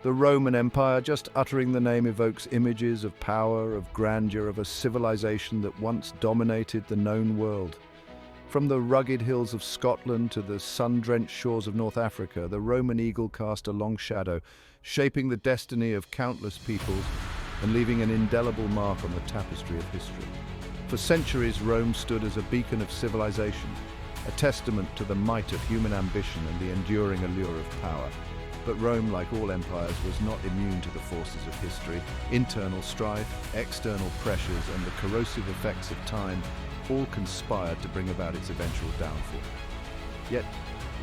The Roman Empire, just uttering the name, evokes images of power, of grandeur, of a civilization that once dominated the known world. From the rugged hills of Scotland to the sun-drenched shores of North Africa, the Roman eagle cast a long shadow, shaping the destiny of countless peoples and leaving an indelible mark on the tapestry of history. For centuries, Rome stood as a beacon of civilization, a testament to the might of human ambition and the enduring allure of power. But Rome, like all empires, was not immune to the forces of history. Internal strife, external pressures, and the corrosive effects of time all conspired to bring about its eventual downfall. Yet,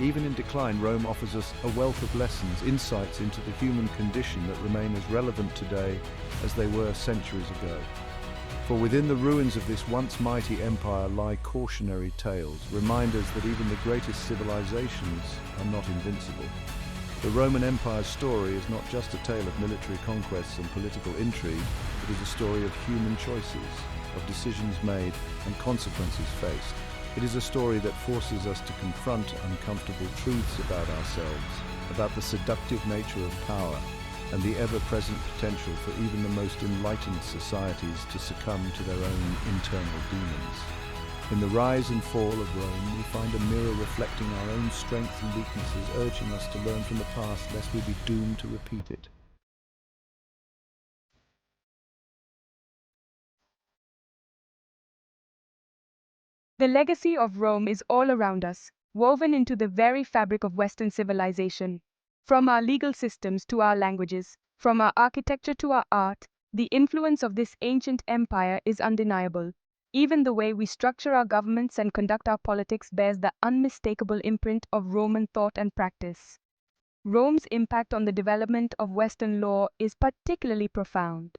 even in decline, Rome offers us a wealth of lessons, insights into the human condition that remain as relevant today as they were centuries ago. For within the ruins of this once mighty empire lie cautionary tales, reminders that even the greatest civilizations are not invincible. The Roman Empire's story is not just a tale of military conquests and political intrigue, it is a story of human choices, of decisions made and consequences faced. It is a story that forces us to confront uncomfortable truths about ourselves, about the seductive nature of power, and the ever-present potential for even the most enlightened societies to succumb to their own internal demons. In the rise and fall of Rome, we find a mirror reflecting our own strengths and weaknesses, urging us to learn from the past lest we be doomed to repeat it. The legacy of Rome is all around us, woven into the very fabric of Western civilization. From our legal systems to our languages, from our architecture to our art, the influence of this ancient empire is undeniable. Even the way we structure our governments and conduct our politics bears the unmistakable imprint of Roman thought and practice. Rome's impact on the development of Western law is particularly profound.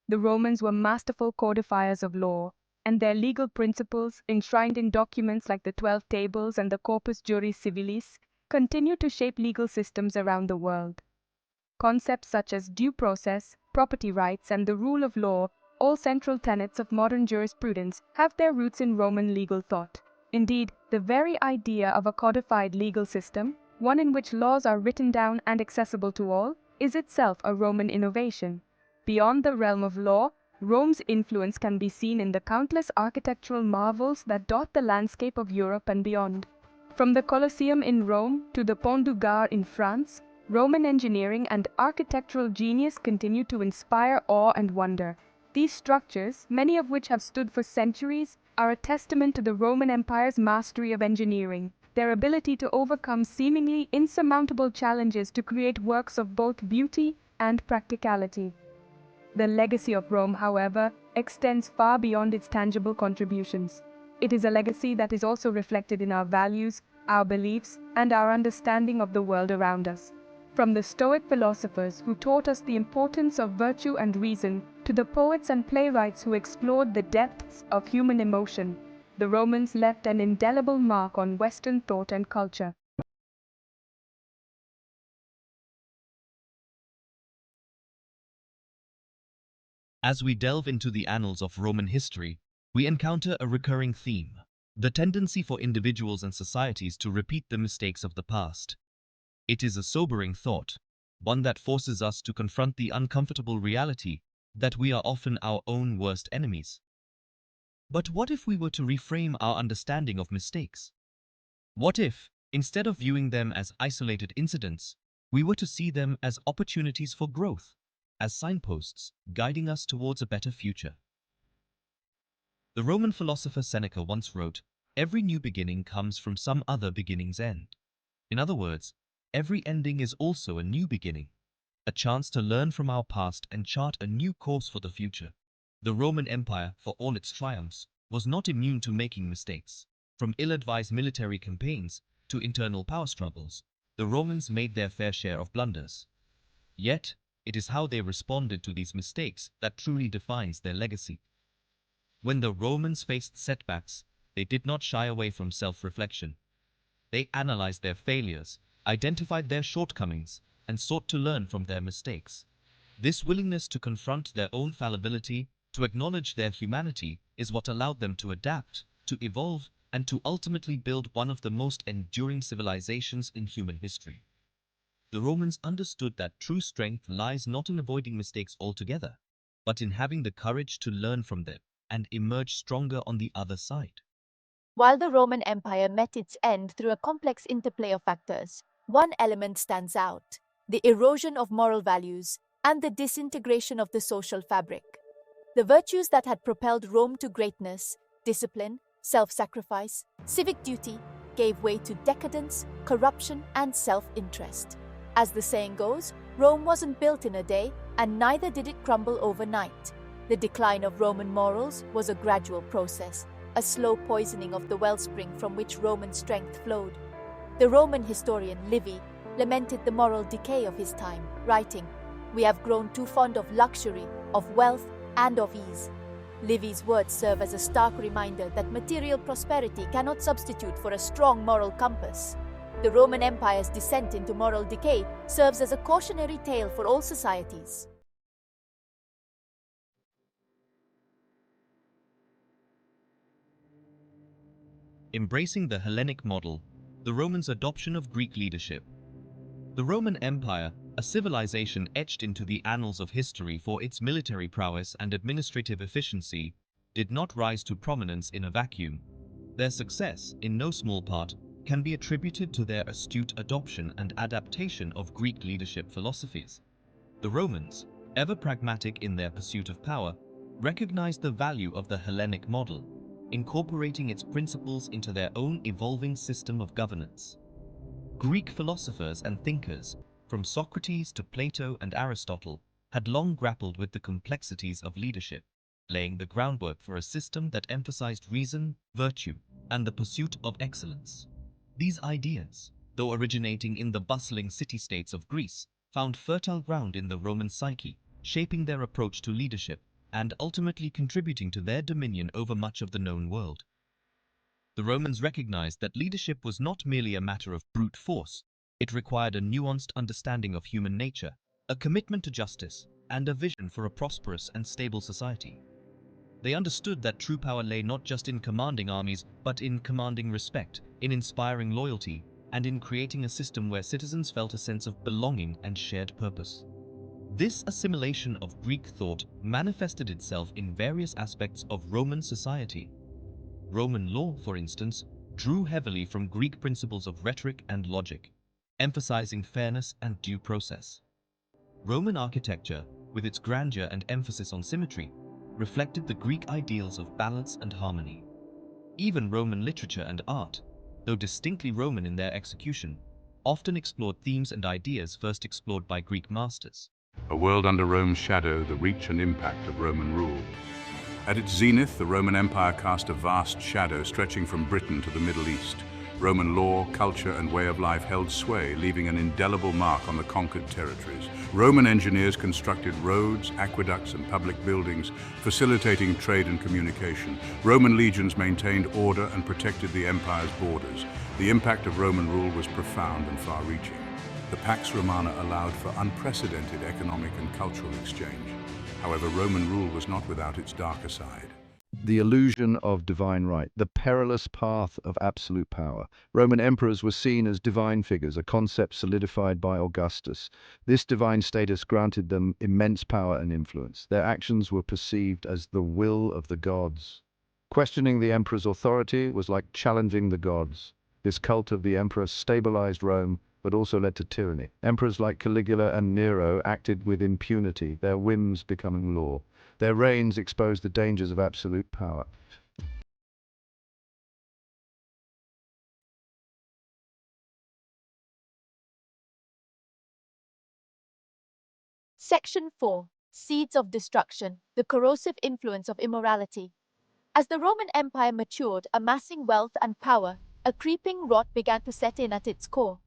The Romans were masterful codifiers of law, and their legal principles, enshrined in documents like the 12 Tables and the Corpus Juris Civilis, continue to shape legal systems around the world. Concepts such as due process, property rights, and the rule of law, all central tenets of modern jurisprudence, have their roots in Roman legal thought. Indeed, the very idea of a codified legal system, one in which laws are written down and accessible to all, is itself a Roman innovation. Beyond the realm of law, Rome's influence can be seen in the countless architectural marvels that dot the landscape of Europe and beyond. From the Colosseum in Rome to the Pont du Gard in France, Roman engineering and architectural genius continue to inspire awe and wonder. These structures, many of which have stood for centuries, are a testament to the Roman Empire's mastery of engineering, their ability to overcome seemingly insurmountable challenges to create works of both beauty and practicality. The legacy of Rome, however, extends far beyond its tangible contributions. It is a legacy that is also reflected in our values, our beliefs, and our understanding of the world around us. From the Stoic philosophers who taught us the importance of virtue and reason, to the poets and playwrights who explored the depths of human emotion, the Romans left an indelible mark on Western thought and culture. As we delve into the annals of Roman history, we encounter a recurring theme: the tendency for individuals and societies to repeat the mistakes of the past. It is a sobering thought, one that forces us to confront the uncomfortable reality that we are often our own worst enemies. But what if we were to reframe our understanding of mistakes? What if, instead of viewing them as isolated incidents, we were to see them as opportunities for growth, as signposts guiding us towards a better future? The Roman philosopher Seneca once wrote, "Every new beginning comes from some other beginning's end." In other words, every ending is also a new beginning, a chance to learn from our past and chart a new course for the future. The Roman Empire, for all its triumphs, was not immune to making mistakes. From ill-advised military campaigns to internal power struggles, the Romans made their fair share of blunders. Yet, it is how they responded to these mistakes that truly defines their legacy. When the Romans faced setbacks, they did not shy away from self-reflection. They analyzed their failures, identified their shortcomings, and sought to learn from their mistakes. This willingness to confront their own fallibility, to acknowledge their humanity, is what allowed them to adapt, to evolve, and to ultimately build one of the most enduring civilizations in human history. The Romans understood that true strength lies not in avoiding mistakes altogether, but in having the courage to learn from them and emerge stronger on the other side. While the Roman Empire met its end through a complex interplay of factors, one element stands out: the erosion of moral values and the disintegration of the social fabric. The virtues that had propelled Rome to greatness, discipline, self-sacrifice, civic duty, gave way to decadence, corruption, and self-interest. As the saying goes, Rome wasn't built in a day, and neither did it crumble overnight. The decline of Roman morals was a gradual process, a slow poisoning of the wellspring from which Roman strength flowed. The Roman historian Livy lamented the moral decay of his time, writing, "We have grown too fond of luxury, of wealth, and of ease." Livy's words serve as a stark reminder that material prosperity cannot substitute for a strong moral compass. The Roman Empire's descent into moral decay serves as a cautionary tale for all societies. Embracing the Hellenic model, the Romans' adoption of Greek leadership. The Roman Empire, a civilization etched into the annals of history for its military prowess and administrative efficiency, did not rise to prominence in a vacuum. Their success, in no small part, can be attributed to their astute adoption and adaptation of Greek leadership philosophies. The Romans, ever pragmatic in their pursuit of power, recognized the value of the Hellenic model, incorporating its principles into their own evolving system of governance. Greek philosophers and thinkers, from Socrates to Plato and Aristotle, had long grappled with the complexities of leadership, laying the groundwork for a system that emphasized reason, virtue, and the pursuit of excellence. These ideas, though originating in the bustling city-states of Greece, found fertile ground in the Roman psyche, shaping their approach to leadership and ultimately contributing to their dominion over much of the known world. The Romans recognized that leadership was not merely a matter of brute force. It required a nuanced understanding of human nature, a commitment to justice, and a vision for a prosperous and stable society. They understood that true power lay not just in commanding armies, but in commanding respect, in inspiring loyalty, and in creating a system where citizens felt a sense of belonging and shared purpose. This assimilation of Greek thought manifested itself in various aspects of Roman society. Roman law, for instance, drew heavily from Greek principles of rhetoric and logic, emphasizing fairness and due process. Roman architecture, with its grandeur and emphasis on symmetry, reflected the Greek ideals of balance and harmony. Even Roman literature and art, though distinctly Roman in their execution, often explored themes and ideas first explored by Greek masters. A world under Rome's shadow, the reach and impact of Roman rule. At its zenith, the Roman Empire cast a vast shadow stretching from Britain to the Middle East. Roman law, culture, and way of life held sway, leaving an indelible mark on the conquered territories. Roman engineers constructed roads, aqueducts, and public buildings, facilitating trade and communication. Roman legions maintained order and protected the empire's borders. The impact of Roman rule was profound and far-reaching. The Pax Romana allowed for unprecedented economic and cultural exchange. However, Roman rule was not without its darker side. The illusion of divine right, the perilous path of absolute power. Roman emperors were seen as divine figures, a concept solidified by Augustus. This divine status granted them immense power and influence. Their actions were perceived as the will of the gods. Questioning the emperor's authority was like challenging the gods. This cult of the emperor stabilized Rome, but also led to tyranny. Emperors like Caligula and Nero acted with impunity, their whims becoming law. Their reigns exposed the dangers of absolute power. Section 4. Seeds of Destruction, the Corrosive Influence of Immorality. As the Roman Empire matured, amassing wealth and power, a creeping rot began to set in at its core.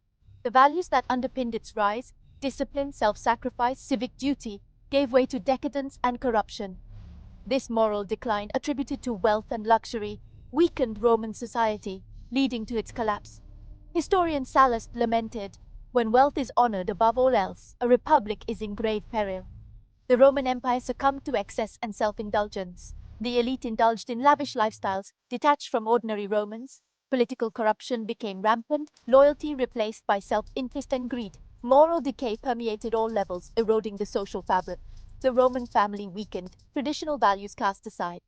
The values that underpinned its rise, discipline, self-sacrifice, civic duty, gave way to decadence and corruption. This moral decline, attributed to wealth and luxury, weakened Roman society, leading to its collapse. Historian Sallust lamented, "When wealth is honored above all else, a republic is in grave peril." The Roman Empire succumbed to excess and self-indulgence. The elite indulged in lavish lifestyles, detached from ordinary Romans. Political corruption became rampant, loyalty replaced by self-interest and greed. Moral decay permeated all levels, eroding the social fabric. The Roman family weakened, traditional values cast aside.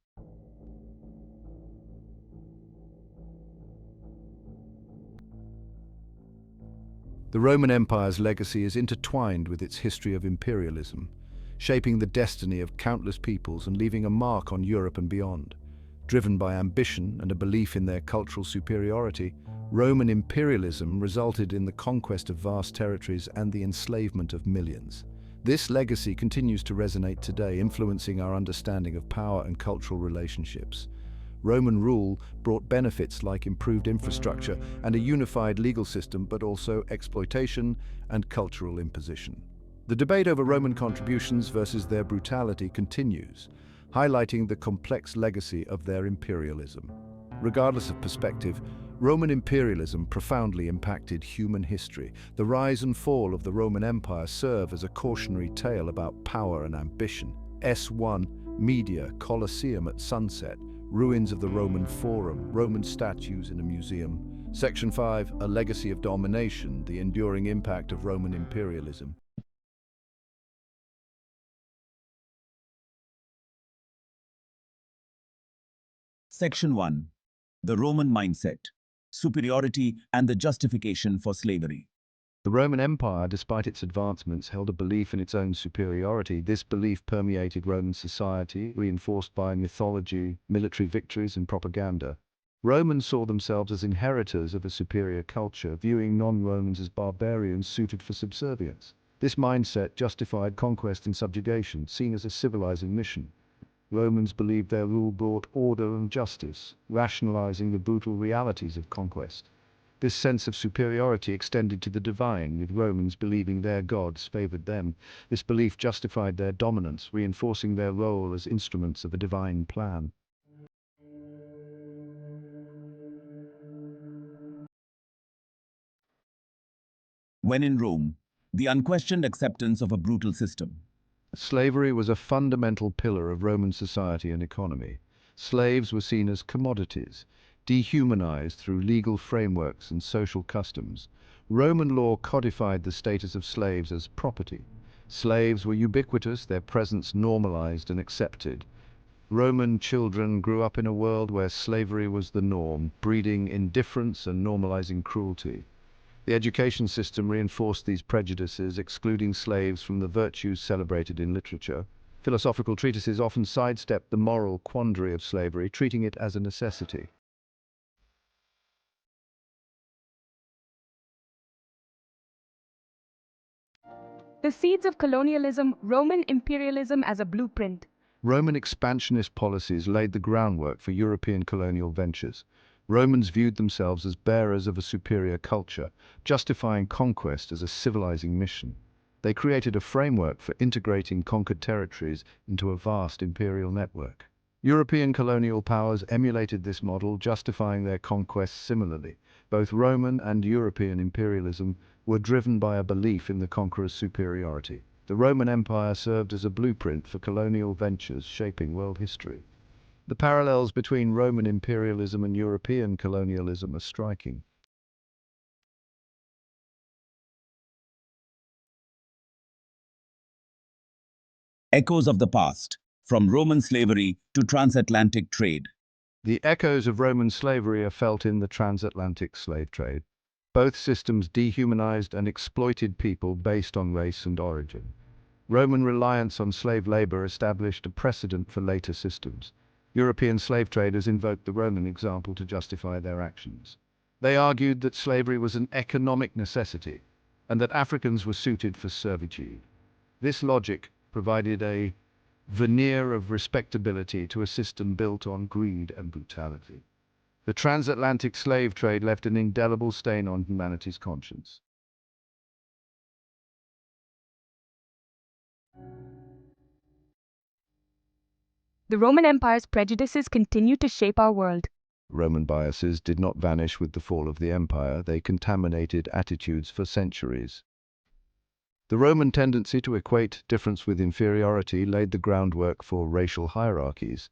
The Roman Empire's legacy is intertwined with its history of imperialism, shaping the destiny of countless peoples and leaving a mark on Europe and beyond. Driven by ambition and a belief in their cultural superiority, Roman imperialism resulted in the conquest of vast territories and the enslavement of millions. This legacy continues to resonate today, influencing our understanding of power and cultural relationships. Roman rule brought benefits like improved infrastructure and a unified legal system, but also exploitation and cultural imposition. The debate over Roman contributions versus their brutality continues, highlighting the complex legacy of their imperialism. Regardless of perspective, Roman imperialism profoundly impacted human history. The rise and fall of the Roman Empire serve as a cautionary tale about power and ambition. S1, Media, Colosseum at sunset, ruins of the Roman Forum, Roman statues in a museum. Section 5, A Legacy of Domination, the enduring impact of Roman imperialism. Section 1. The Roman Mindset, Superiority and the Justification for Slavery. The Roman Empire, despite its advancements, held a belief in its own superiority. This belief permeated Roman society, reinforced by mythology, military victories, and propaganda. Romans saw themselves as inheritors of a superior culture, viewing non-Romans as barbarians suited for subservience. This mindset justified conquest and subjugation, seen as a civilizing mission. Romans believed their rule brought order and justice, rationalizing the brutal realities of conquest. This sense of superiority extended to the divine, with Romans believing their gods favored them. This belief justified their dominance, reinforcing their role as instruments of a divine plan. When in Rome, the unquestioned acceptance of a brutal system. Slavery was a fundamental pillar of Roman society and economy. Slaves were seen as commodities, dehumanized through legal frameworks and social customs. Roman law codified the status of slaves as property. Slaves were ubiquitous, their presence normalized and accepted. Roman children grew up in a world where slavery was the norm, breeding indifference and normalizing cruelty. The education system reinforced these prejudices, excluding slaves from the virtues celebrated in literature. Philosophical treatises often sidestepped the moral quandary of slavery, treating it as a necessity. The seeds of colonialism, Roman imperialism as a blueprint. Roman expansionist policies laid the groundwork for European colonial ventures. Romans viewed themselves as bearers of a superior culture, justifying conquest as a civilizing mission. They created a framework for integrating conquered territories into a vast imperial network. European colonial powers emulated this model, justifying their conquests similarly. Both Roman and European imperialism were driven by a belief in the conqueror's superiority. The Roman Empire served as a blueprint for colonial ventures shaping world history. The parallels between Roman imperialism and European colonialism are striking. Echoes of the past, from Roman slavery to transatlantic trade. The echoes of Roman slavery are felt in the transatlantic slave trade. Both systems dehumanized and exploited people based on race and origin. Roman reliance on slave labor established a precedent for later systems. European slave traders invoked the Roman example to justify their actions. They argued that slavery was an economic necessity and that Africans were suited for servitude. This logic provided a veneer of respectability to a system built on greed and brutality. The transatlantic slave trade left an indelible stain on humanity's conscience. The Roman Empire's prejudices continue to shape our world. Roman biases did not vanish with the fall of the empire, they contaminated attitudes for centuries. The Roman tendency to equate difference with inferiority laid the groundwork for racial hierarchies.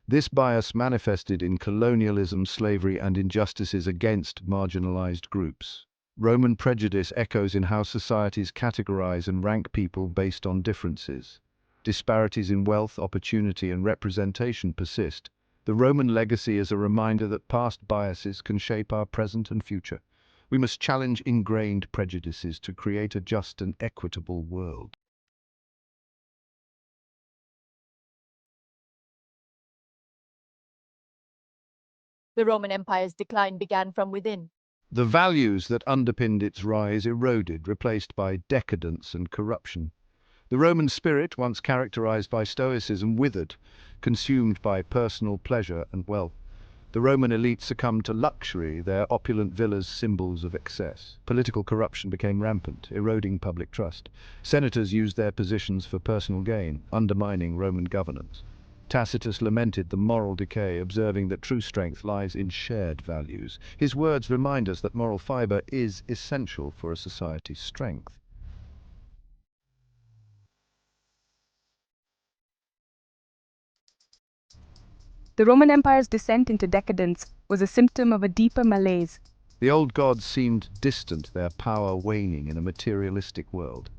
This bias manifested in colonialism, slavery, and injustices against marginalized groups. Roman prejudice echoes in how societies categorize and rank people based on differences. Disparities in wealth, opportunity, and representation persist. The Roman legacy is a reminder that past biases can shape our present and future. We must challenge ingrained prejudices to create a just and equitable world. The Roman Empire's decline began from within. The values that underpinned its rise eroded, replaced by decadence and corruption. The Roman spirit, once characterized by stoicism, withered, consumed by personal pleasure and wealth. The Roman elite succumbed to luxury, their opulent villas symbols of excess. Political corruption became rampant, eroding public trust. Senators used their positions for personal gain, undermining Roman governance. Tacitus lamented the moral decay, observing that true strength lies in shared values. His words remind us that moral fiber is essential for a society's strength. The Roman Empire's descent into decadence was a symptom of a deeper malaise. The old gods seemed distant, their power waning in a materialistic world.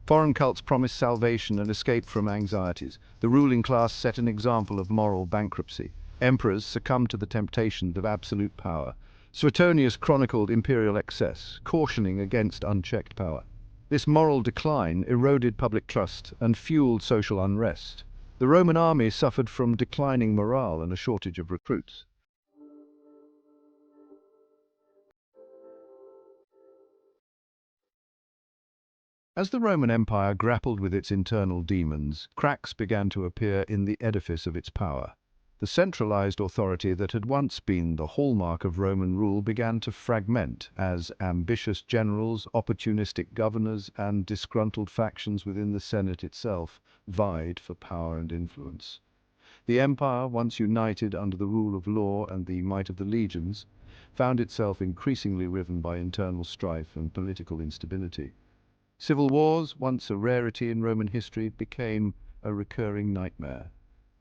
Foreign cults promised salvation and escape from anxieties. The ruling class set an example of moral bankruptcy. Emperors succumbed to the temptations of absolute power. Suetonius chronicled imperial excess, cautioning against unchecked power. This moral decline eroded public trust and fueled social unrest. The Roman army suffered from declining morale and a shortage of recruits. As the Roman Empire grappled with its internal demons, cracks began to appear in the edifice of its power. The centralized authority that had once been the hallmark of Roman rule began to fragment as ambitious generals, opportunistic governors, and disgruntled factions within the Senate itself vied for power and influence. The empire, once united under the rule of law and the might of the legions, found itself increasingly riven by internal strife and political instability. Civil wars, once a rarity in Roman history, became a recurring nightmare.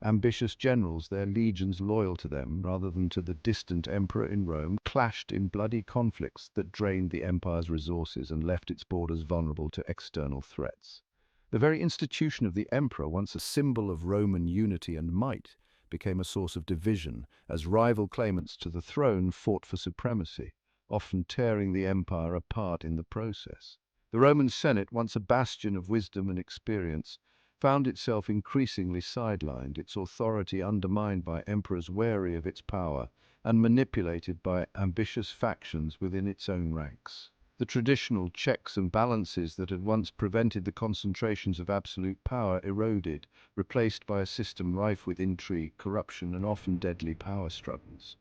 Ambitious generals, their legions loyal to them rather than to the distant emperor in Rome, clashed in bloody conflicts that drained the empire's resources and left its borders vulnerable to external threats. The very institution of the emperor, once a symbol of Roman unity and might, became a source of division as rival claimants to the throne fought for supremacy, often tearing the empire apart in the process. The Roman Senate, once a bastion of wisdom and experience, found itself increasingly sidelined, its authority undermined by emperors wary of its power and manipulated by ambitious factions within its own ranks. The traditional checks and balances that had once prevented the concentrations of absolute power eroded, replaced by a system rife with intrigue, corruption, and often deadly power struggles.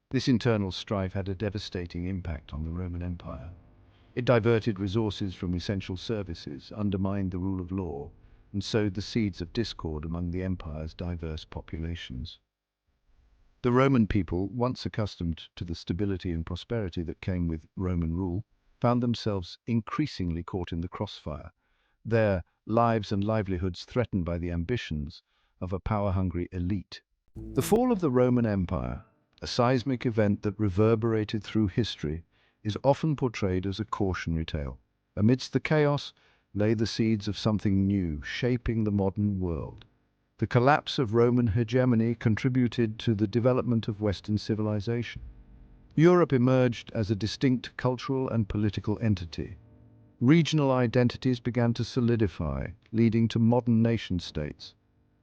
This internal strife had a devastating impact on the Roman Empire. It diverted resources from essential services, undermined the rule of law, and sowed the seeds of discord among the empire's diverse populations. The Roman people, once accustomed to the stability and prosperity that came with Roman rule, found themselves increasingly caught in the crossfire, their lives and livelihoods threatened by the ambitions of a power-hungry elite. The fall of the Roman Empire, a seismic event that reverberated through history, is often portrayed as a cautionary tale. Amidst the chaos lay the seeds of something new, shaping the modern world. The collapse of Roman hegemony contributed to the development of Western civilization. Europe emerged as a distinct cultural and political entity. Regional identities began to solidify, leading to modern nation-states.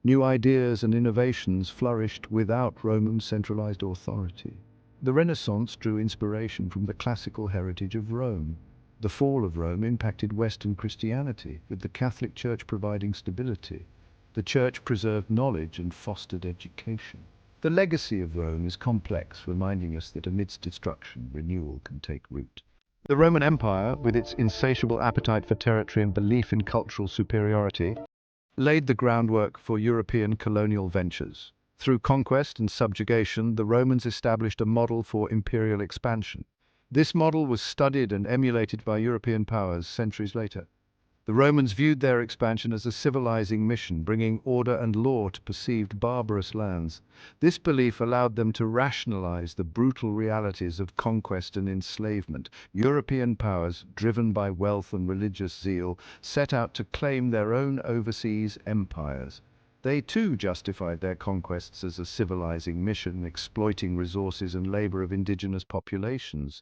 New ideas and innovations flourished without Roman centralized authority. The Renaissance drew inspiration from the classical heritage of Rome. The fall of Rome impacted Western Christianity, with the Catholic Church providing stability. The Church preserved knowledge and fostered education. The legacy of Rome is complex, reminding us that amidst destruction, renewal can take root. The Roman Empire, with its insatiable appetite for territory and belief in cultural superiority, laid the groundwork for European colonial ventures. Through conquest and subjugation, the Romans established a model for imperial expansion. This model was studied and emulated by European powers centuries later. The Romans viewed their expansion as a civilizing mission, bringing order and law to perceived barbarous lands. This belief allowed them to rationalize the brutal realities of conquest and enslavement. European powers, driven by wealth and religious zeal, set out to claim their own overseas empires. They too justified their conquests as a civilizing mission, exploiting resources and labor of indigenous populations.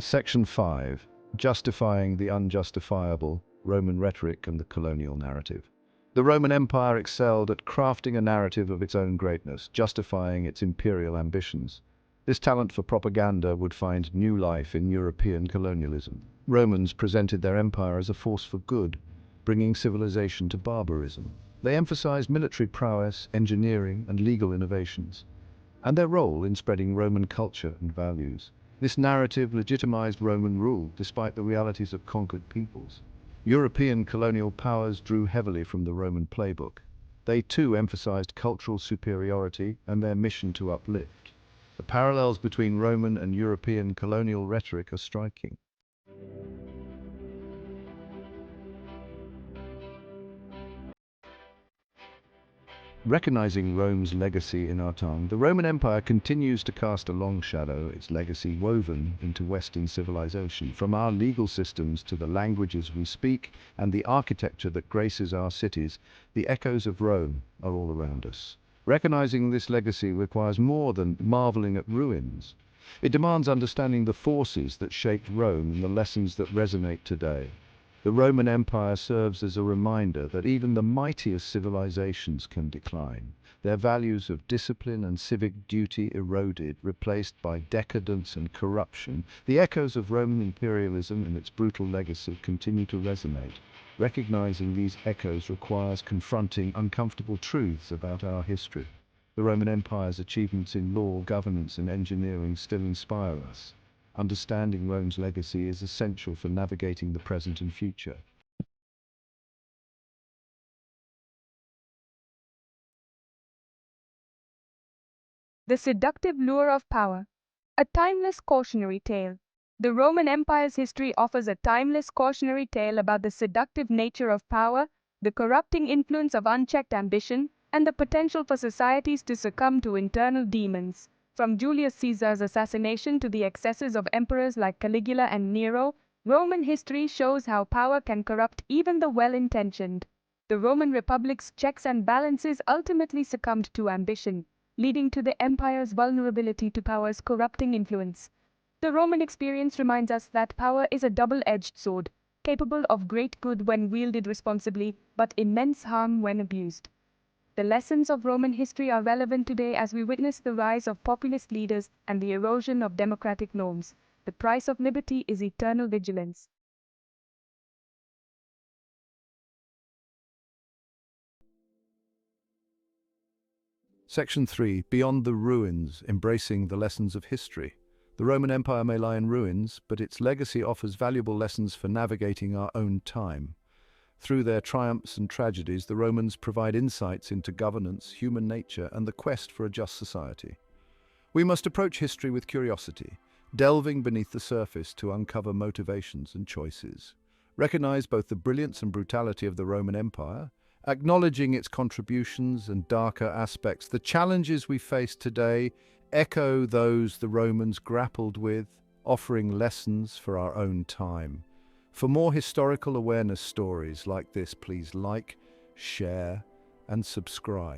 Section 5. Justifying the unjustifiable, Roman rhetoric and the colonial narrative. The Roman Empire excelled at crafting a narrative of its own greatness, justifying its imperial ambitions. This talent for propaganda would find new life in European colonialism. Romans presented their empire as a force for good, bringing civilization to barbarism. They emphasized military prowess, engineering, and legal innovations, and their role in spreading Roman culture and values. This narrative legitimized Roman rule despite the realities of conquered peoples. European colonial powers drew heavily from the Roman playbook. They too emphasized cultural superiority and their mission to uplift. The parallels between Roman and European colonial rhetoric are striking. Recognizing Rome's legacy in our time, the Roman Empire continues to cast a long shadow, its legacy woven into Western civilization. From our legal systems to the languages we speak and the architecture that graces our cities, the echoes of Rome are all around us. Recognizing this legacy requires more than marveling at ruins. It demands understanding the forces that shaped Rome and the lessons that resonate today. The Roman Empire serves as a reminder that even the mightiest civilizations can decline. Their values of discipline and civic duty eroded, replaced by decadence and corruption. The echoes of Roman imperialism and its brutal legacy continue to resonate. Recognizing these echoes requires confronting uncomfortable truths about our history. The Roman Empire's achievements in law, governance, and engineering still inspire us. Understanding Rome's legacy is essential for navigating the present and future. The seductive lure of power. A timeless cautionary tale. The Roman Empire's history offers a timeless cautionary tale about the seductive nature of power, the corrupting influence of unchecked ambition, and the potential for societies to succumb to internal demons. From Julius Caesar's assassination to the excesses of emperors like Caligula and Nero, Roman history shows how power can corrupt even the well-intentioned. The Roman Republic's checks and balances ultimately succumbed to ambition, leading to the empire's vulnerability to power's corrupting influence. The Roman experience reminds us that power is a double-edged sword, capable of great good when wielded responsibly, but immense harm when abused. The lessons of Roman history are relevant today as we witness the rise of populist leaders and the erosion of democratic norms. The price of liberty is eternal vigilance. Section 3. Beyond the ruins, embracing the lessons of history. The Roman Empire may lie in ruins, but its legacy offers valuable lessons for navigating our own time. Through their triumphs and tragedies, the Romans provide insights into governance, human nature, and the quest for a just society. We must approach history with curiosity, delving beneath the surface to uncover motivations and choices. Recognize both the brilliance and brutality of the Roman Empire, acknowledging its contributions and darker aspects. The challenges we face today echo those the Romans grappled with, offering lessons for our own time. For more historical awareness stories like this, please like, share, and subscribe.